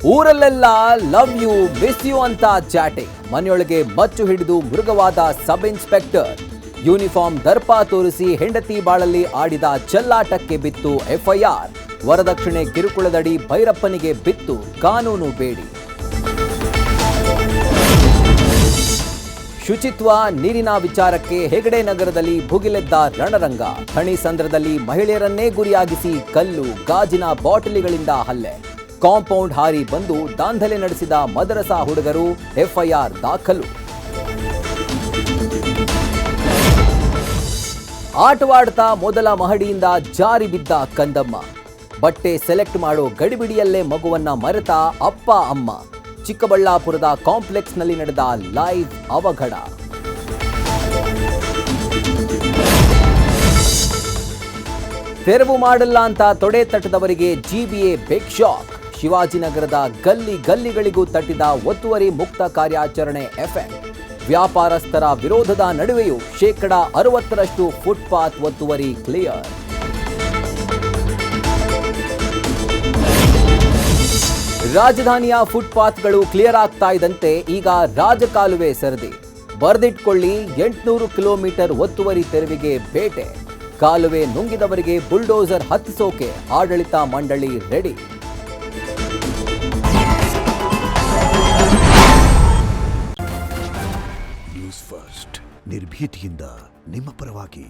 ಊರಲ್ಲೆಲ್ಲ love you miss you ಅಂತ ಚಾಟಿಂಗ್. ಮನೆಯೊಳಗೆ ಮಚ್ಚು ಹಿಡಿದು ಮೃಗವಾದ ಸಬ್ ಇನ್ಸ್ಪೆಕ್ಟರ್. ಯೂನಿಫಾರ್ಮ್ ದರ್ಪ ತೋರಿಸಿ ಹೆಂಡತಿ ಬಾಳಲ್ಲಿ ಆಡಿದ ಚೆಲ್ಲಾಟಕ್ಕೆ ಬಿತ್ತು ಎಫ್ಐಆರ್. ವರದಕ್ಷಿಣೆ ಕಿರುಕುಳದಡಿ ಭೈರಪ್ಪನಿಗೆ ಬಿತ್ತು ಕಾನೂನು ಬೇಡಿ. ಶುಚಿತ್ವ ನೀರಿನ ವಿಚಾರಕ್ಕೆ ಹೆಗಡೆ ನಗರದಲ್ಲಿ ಭುಗಿಲೆದ್ದ ರಣರಂಗ. ಥಣಿಸಂದ್ರದಲ್ಲಿ ಮಹಿಳೆಯರನ್ನೇ ಗುರಿಯಾಗಿಸಿ ಕಲ್ಲು ಗಾಜಿನ ಬಾಟಲಿಗಳಿಂದ ಹಲ್ಲೆ. ಕಾಂಪೌಂಡ್ ಹಾರಿ ಬಂದು ದಾಂಧಲೆ ನಡೆಸಿದ ಮದರಸಾ ಹುಡುಗರು, ಎಫ್ಐಆರ್ ದಾಖಲು. ಆಟವಾಡ್ತಾ ಮೊದಲ ಮಹಡಿಯಿಂದ ಜಾರಿ ಬಿದ್ದ ಕಂದಮ್ಮ. ಬಟ್ಟೆ ಸೆಲೆಕ್ಟ್ ಮಾಡೋ ಗಡಿಬಿಡಿಯಲ್ಲೇ ಮಗುವನ್ನ ಮರೆತ ಅಪ್ಪ ಅಮ್ಮ. ಚಿಕ್ಕಬಳ್ಳಾಪುರದ ಕಾಂಪ್ಲೆಕ್ಸ್ನಲ್ಲಿ ನಡೆದ ಲೈವ್ ಅವಘಡ. ತೆರವು ಮಾಡಲ್ಲ ಅಂತ ತೊಡೆ ತಟ್ಟದವರಿಗೆ ಜಿಬಿಎ ಬಿಗ್ ಶಾಕ್. ಶಿವಾಜಿನಗರದ ಗಲ್ಲಿ ಗಲ್ಲಿಗಳಿಗೂ ತಟ್ಟಿದ ಒತ್ತುವರಿ ಮುಕ್ತ ಕಾರ್ಯಾಚರಣೆ ಎಫೆಕ್ಟ್. ವ್ಯಾಪಾರಸ್ಥರ ವಿರೋಧದ ನಡುವೆಯೂ 60% ಫುಟ್ಪಾತ್ ಒತ್ತುವರಿ ಕ್ಲಿಯರ್. ರಾಜಧಾನಿಯ ಫುಟ್ಪಾತ್ಗಳು ಕ್ಲಿಯರ್ ಆಗ್ತಾ ಇದ್ದಂತೆ ಈಗ ರಾಜಕಾಲುವೆ ಸರದಿ. ಬರೆದಿಟ್ಕೊಳ್ಳಿ, 800 ಕಿಲೋಮೀಟರ್ ಒತ್ತುವರಿ ತೆರವಿಗೆ ಬೇಟೆ. ಕಾಲುವೆ ನುಂಗಿದವರಿಗೆ ಬುಲ್ಡೋಸರ್ ಹತ್ತಿಸೋಕೆ ಆಡಳಿತ ಮಂಡಳಿ ರೆಡಿ. ನ್ಯೂಸ್ ಫಸ್ಟ್ ನಿರ್ಭೀತಿಯಿಂದ ನಿಮ್ಮ ಪರವಾಗಿ.